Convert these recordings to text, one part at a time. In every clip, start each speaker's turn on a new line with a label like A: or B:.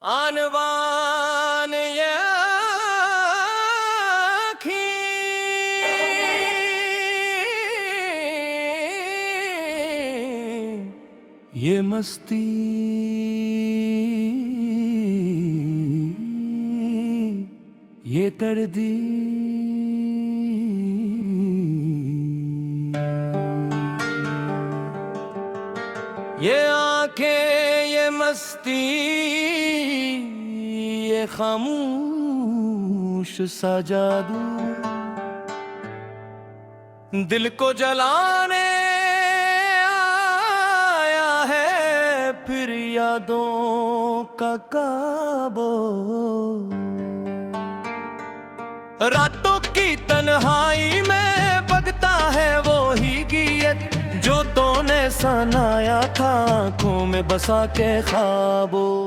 A: आन बान ये आँखें, ये मस्ती, ये दर्दी, ये आँखें, ये मस्ती, ये खामोश सा जादू, दिल को जलाने आया है फिर यादों का काबू। रातों की तन्हाई में बगता है वो ही गीत जो तूने सनाया था आँखों में बसा के ख्वाबों।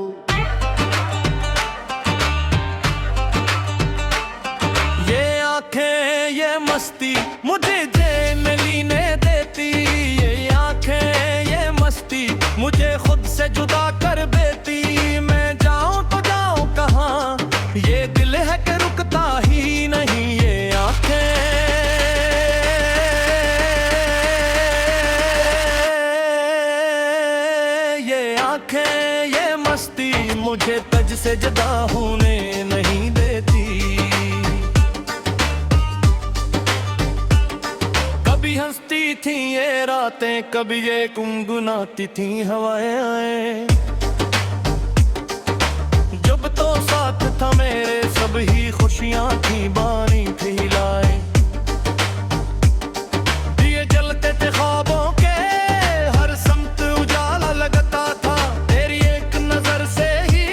A: ये आँखें, ये मस्ती मुझे चैन लीने देती, ये आँखें, ये मस्ती मुझे खुद से जुदा कर देती। मैं जाऊं तो जाऊं कहाँ, ये दिल है कि रुकता ही नहीं। ये आँखें, ये आँखें, ये मस्ती मुझे तुझ से जुदा होने नहीं देती। कभी हंसती थी ये रातें, कभी ये गुनगुनाती थी हवाएं। जब तो साथ था मेरे सब ही खुशियां थी बानी थी लाए। दिए जलते थे ख्वाबों के, हर समत उजाला लगता था। तेरी एक नजर से ही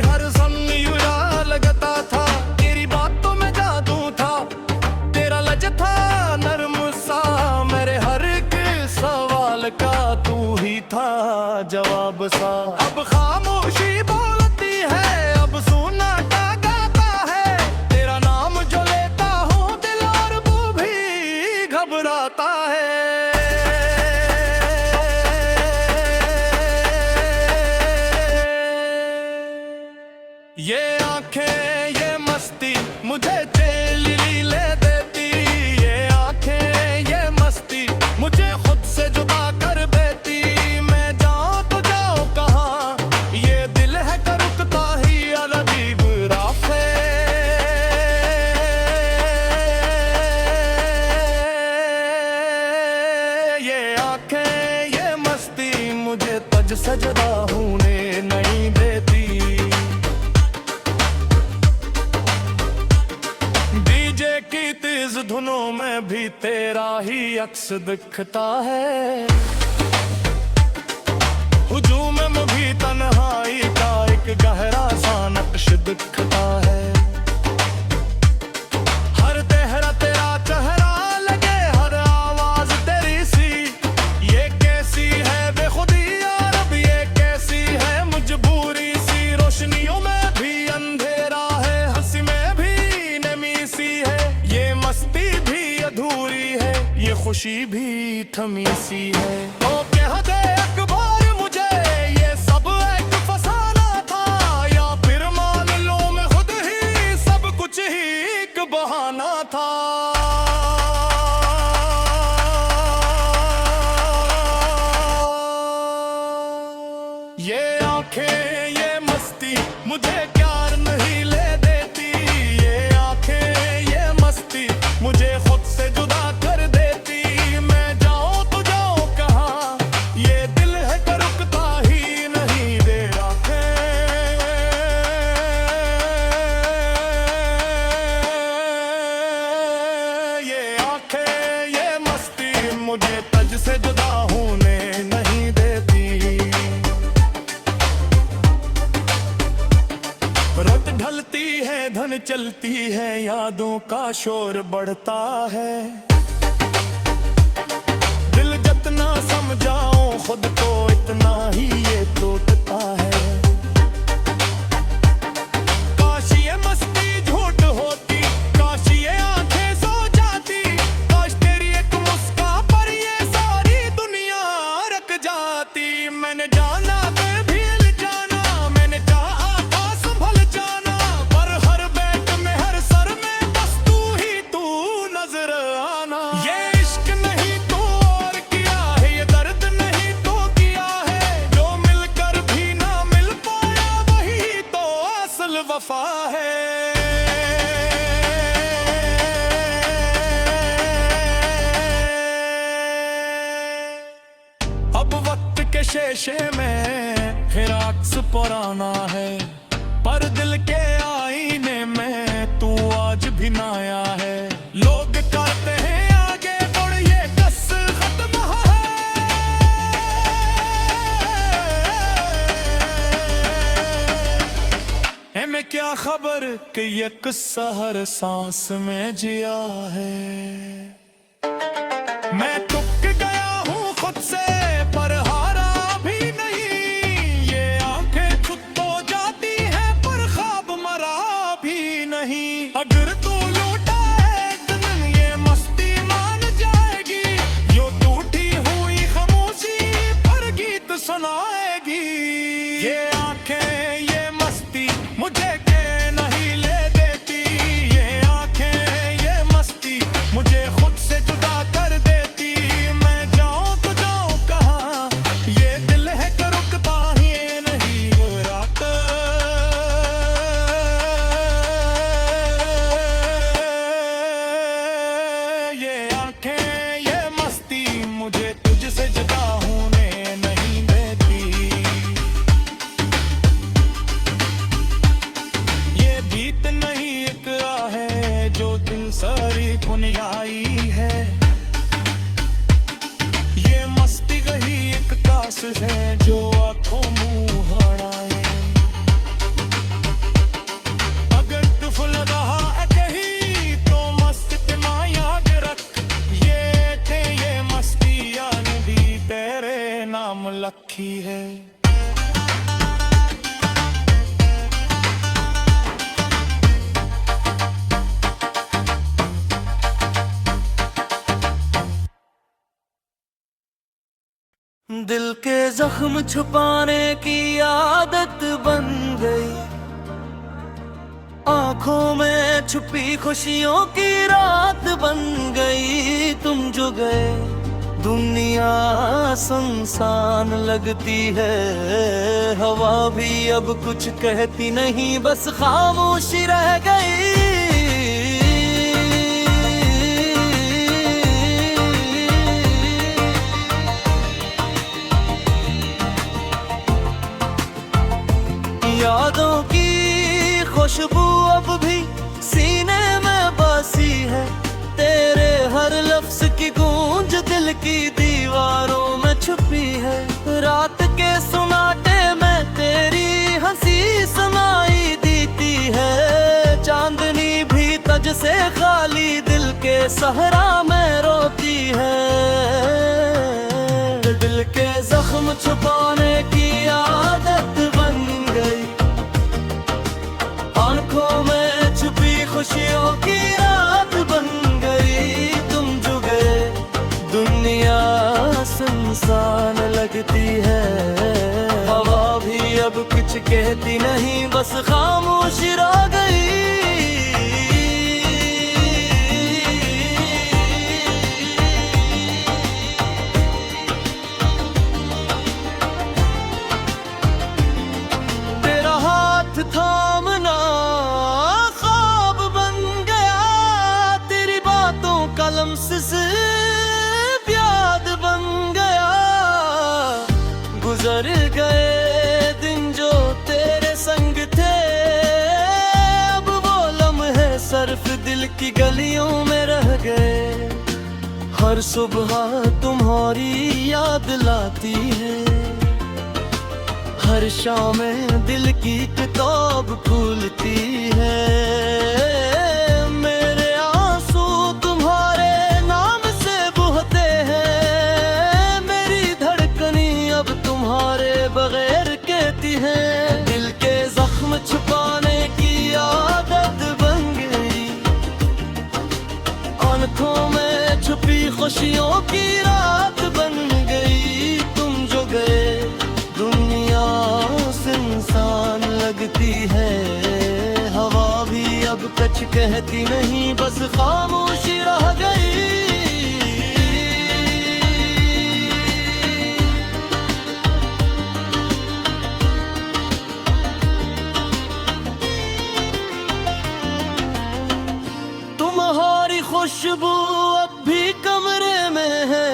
A: हर संग उजाला लगता था। तेरी बातों में जादू था, तेरा लज था नर्म सा, मेरे हर एक सवाल का तू ही था जवाब सा। अब खामोशी बोलती है, अब सुनाटा गाता है, तेरा नाम जो लेता हूँ दिल और वो भी घबराता है। ये आँखें, ये मस्ती मुझे तेल ले देती। ये आँखें, ये मस्ती मुझे खुद से जुदा कर देती। मैं जाऊं तो जाऊं कहाँ, ये दिल है कि रुकता ही अजीब राफ़े। ये आँखें, ये मस्ती मुझे तुझ से जुदा होने नहीं देती। डीजे की तेज धुनों में भी तेरा ही अक्स दिखता है। हुजूम में भी तन्हाई का एक गहरा सा नक्श दिखता है। हर तेहरा तेरा चेहरा लगे, हर आवाज तेरी सी। ये कैसी है बेखुदी यार, अब ये कैसी है मजबूरी सी। रोशनियों में भी अंधेरा है, हंसी में भी नमी सी है। ये मस्ती भी अधूरी है, ये खुशी भी थमी सी है। ओ कह दे अकबर मुझे ये सब एक फसाना था, या फिर मान लो मैं खुद ही सब कुछ ही एक बहाना था। ये आँखें, ये मस्ती मुझे प्यार नहीं ले देती। ये आँखें, ये मस्ती मुझे खुद से जुदा कर देती। मैं जाऊं तो जाऊं कहाँ, ये दिल है कि रुकता ही नहीं। दे आँखें, ये आँखें, ये मस्ती मुझे तुझ से जुदा होने नहीं देती। रात ढलती है, धन चलती है, यादों का शोर बढ़ता है। दिल जितना समझाऊं खुद को इतना ही ये टूटता है। काश ये मस्ती झूठ होती, काश ये आंखें सो जाती, काश तेरी एक मुस्कान पर ये सारी दुनिया रख जाती। मैंने जाना फिर भी जाना, मैंने चाहा वफा है। अब वक्त के शीशे में फिर अक्स पुराना है, पर दिल के आईने में तू आज भी नया है। लोग कहते हैं आगे बढ़, ये कस खत्म है। मैं क्या खबर कि ये किस्सा हर सांस में जिया है। मैं टूट गया हूँ खुद से पर हारा भी नहीं। ये आंखें खुद तो जाती हैं पर ख्वाब मरा भी नहीं। अगर तू लूटा है दिन ये मस्ती मान जाएगी। यो टूटी हुई खामोशी पर गीत सुनाएगी। ये आंखें ये मस्ती मुझे के नहीं ले देती। ये आंखें ये मस्ती मुझे खुद से जुदा कर देती। मैं जाऊं तो जाऊं कहाँ, ये दिल है कि रुकता ही नहीं। रात ये आंखें ये मस्ती मुझे तुझसे जुदा होने नहीं देती। ये बीत नहीं एक है जो दिल सारी बुनियाई है। ये मस्ती कही एक कास है जो आंखों मुंह हड़ाए। अगर तू फुल रहा है कहीं तो मस्त ना याद रख। ये थे ये मस्ती यानी भी तेरे नाम लखी है।
B: दिल के जख्म छुपाने की आदत बन गई। आंखों में छुपी खुशियों की रात बन गई। तुम जो गए दुनिया सुनसान लगती है। हवा भी अब कुछ कहती नहीं, बस खामोशी रह गई। यादों की खुशबू अब भी सीने में बसी है। तेरे हर लफ्ज की गूंज दिल की दीवारों में छुपी है। रात के सुनाटे में तेरी हंसी सुनाई देती है। चांदनी भी तज से खाली दिल के सहरा में रोती है। दिल के जख्म छुपाने की आदत बन गई। आंखों में छुपी खुशियों की रात बन गई। तुम जो गए दुनिया सुनसान लगती है। हवा भी अब कुछ कहती नहीं, बस खामोश रह गई। तेरा हाथ थामना ख्वाब बन गया। तेरी बातों का लम्स याद बन गया। गुजर गए दिन जो तेरे संग थे। अब वो लम्हे सिर्फ दिल की गलियों में रह गए। हर सुबह तुम्हारी याद लाती है। हर शाम दिल की किताब खुलती है। मेरे आंसू तुम्हारे नाम से बहते हैं। मेरी धड़कनी अब तुम्हारे बगैर कहती है। दिल के जख्म छुपाने की आदत बन गई। आंखों में छुपी खुशियों की रात बन गई। तुम जो गए दुनिया इंसान लगती है। हवा भी अब कुछ कहती नहीं, बस खामोशी रह गई। खुशबू अब भी कमरे में है,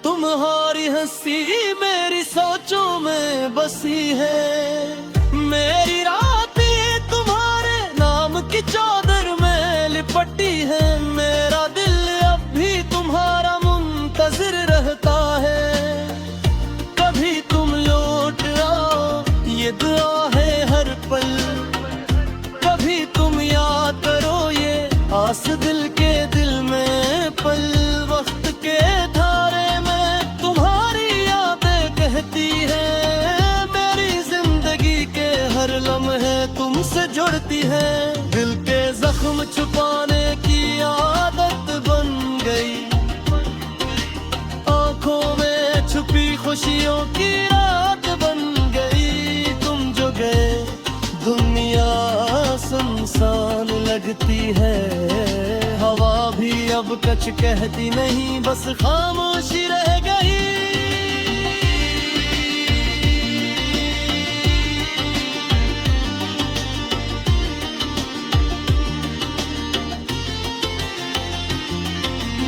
B: तुम्हारी हंसी मेरी सोचों में बसी है। मेरी रातें तुम्हारे नाम की चादर में लिपटी है, मेरा दिल अब भी तुम्हारा मुंतजिर रहता है। कभी तुम लौट आओ ये दुआ है हर पल, कभी तुम याद करो ये आस दिल के दिल में पल। वक्त के धारे में तुम्हारी यादें कहती है, मेरी जिंदगी के हर लम्हे तुमसे जुड़ती है। दिल के जख्म छुपाने की आदत बन गई, आंखों में छुपी खुशियों की रात बन गई। तुम जो गए दुनिया सुनसान लगती है, हवा भी अब कुछ कहती नहीं, बस खामोशी रह गई।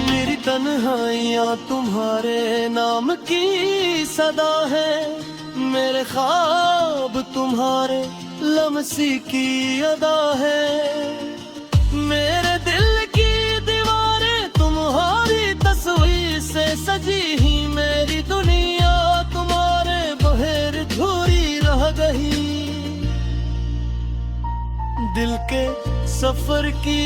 B: मेरी तन्हाइयाँ तुम्हारे नाम की सदा है, मेरे ख्वाब तुम्हारे लम्सी की अदा है। मेरे दिल की दीवारें तुम्हारी तस्वीर से सजी ही, मेरी दुनिया तुम्हारे बगैर अधूरी रह गई। दिल के सफर की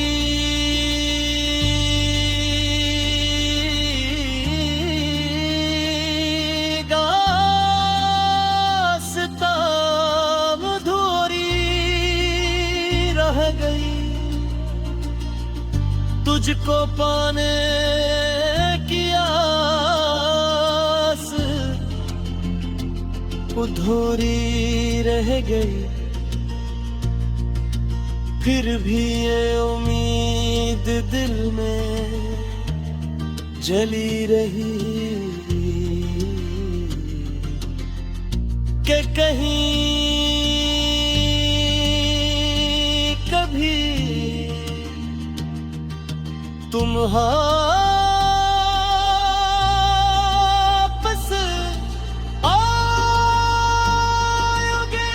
B: तुझको पाने की आस अधूरी रह गई, फिर भी ये उम्मीद दिल में जली रही कि कहीं कभी तुम वापस आओगे।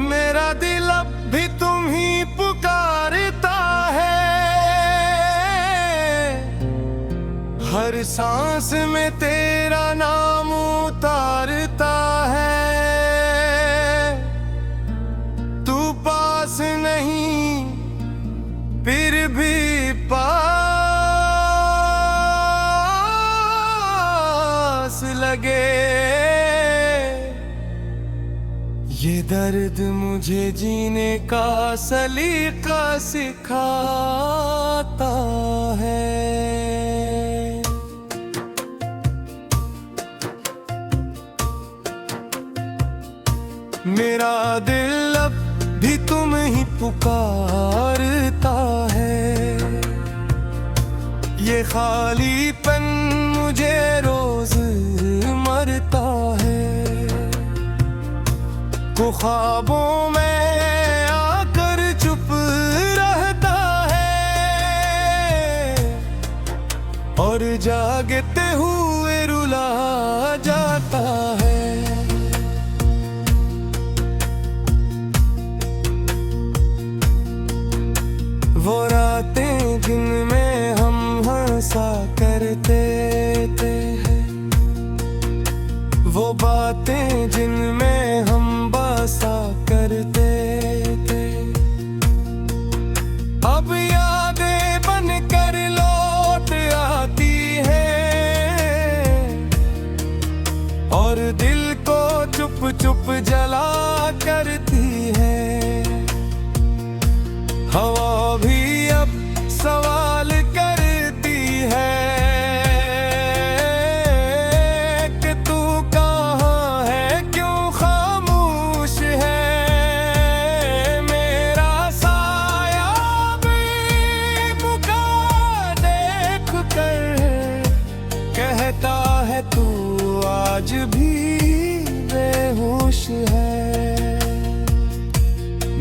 A: मेरा दिल अब भी तुम ही पुकारता है, हर सांस में तेरा नाम उतारता है। तू पास नहीं फिर भी पास लगे, ये दर्द मुझे जीने का सलीका सिखाता है। मेरा दिल अब भी तुम ही पुकारता है, ये खालीपन मुझे रोज मरता है। को ख्वाबों में आकर चुप रहता है, और जागते हुए रुला जाता है। वो रातें जिनमें हम हंसा करते थे, वो बातें जिनमें हम बासा करते थे, चुप चुप जला करती है। हवा भी अब सवाल करती है कि तू कहाँ है, क्यों खामोश है। मेरा साया भी मुका देख कर कहता है तू आज भी बेहोश है।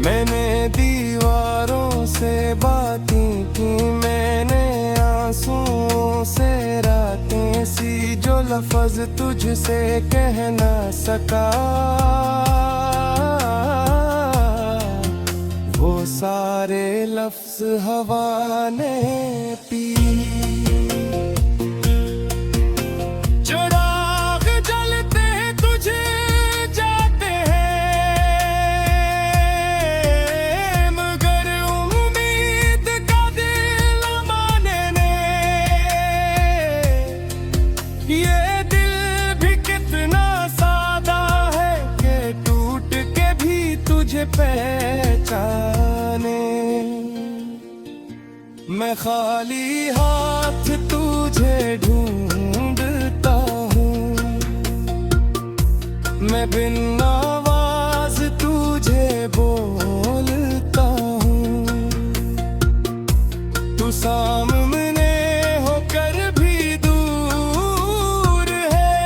A: मैंने दीवारों से बातें की, मैंने आंसुओं से रातें सी, जो लफ्ज तुझसे कह ना सका वो सारे लफ्ज हवा ने पी। चिराग जलते तुझे जाते हैं, मगर उम्मीद का दिल मानने, ये दिल भी कितना सादा है कि टूट के भी तुझे पहचाने। मैं खाली हाथ तुझे ढूंढता हूँ, मैं बिन आवाज तुझे बोलता हूँ। तू सामने होकर भी दूर है,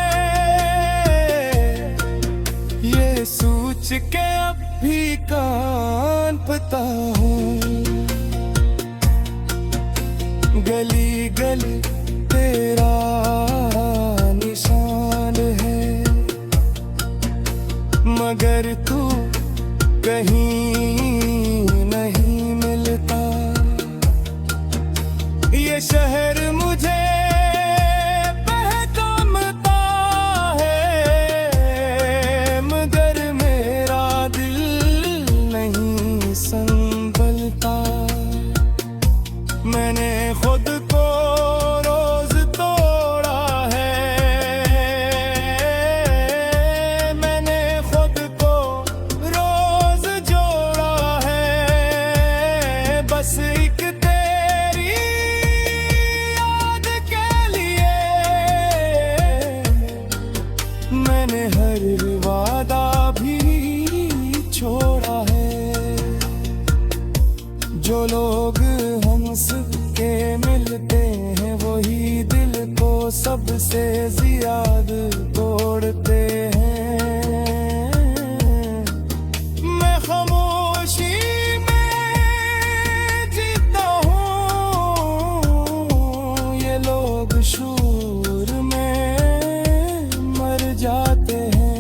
A: ये सोच के अब भी कांपता हूँ। गली गली तेरा निशान है, मगर तू कहीं नहीं मिलता। ये शहर मुझे पहचानता है, मगर मेरा दिल नहीं संभलता। मैंने खुद को रोज तोड़ा है, मैंने खुद को रोज जोड़ा है, बस एक तेरी याद के लिए। मैंने हर वादा भी छोड़ा है, जो लोग हंस के मिलते हैं वही दिल को सबसे ज्यादा तोड़ते हैं। मैं खामोशी में जीता हूँ, ये लोग शूर में मर जाते हैं।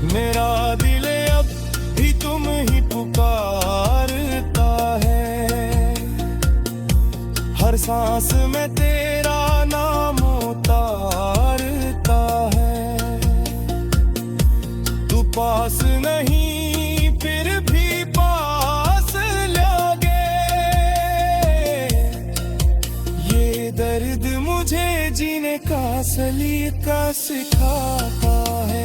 A: मेरा दिल अब भी तुम ही पुकारता है, हर सांस में तेरा नाम उतारता है। तू पास नहीं फिर भी पास लगे, ये दर्द मुझे जीने का सलीका सिखाता है।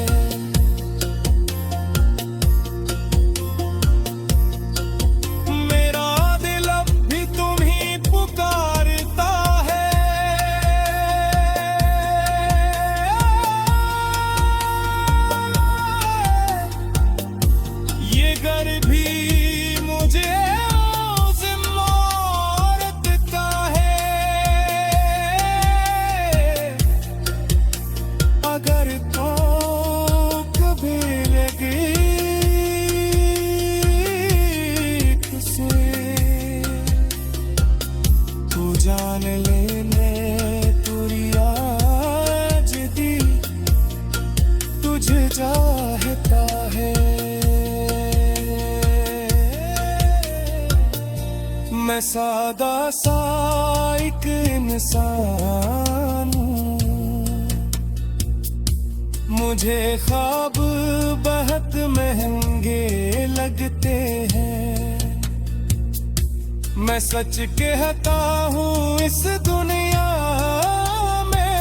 A: जान लेने तुरी आज दी तुझे चाहता है। मैं सादा सा एक इंसान हूँ, मुझे ख्वाब बह मैं सच कहता हूँ इस दुनिया में,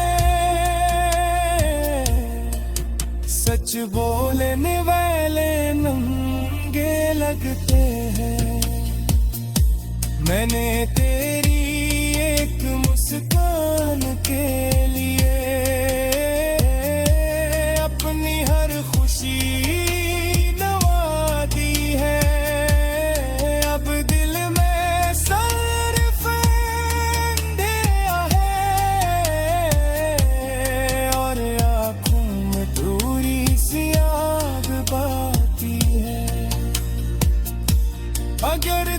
A: सच बोलने वाले नंगे लगते हैं। मैंने तेरी एक मुस्कान के लिए अपनी हर खुशी नवा दी है। अब दिल में सिर्फ अंधेरा है और आँखों में थोड़ी सी आग बाती है। अगर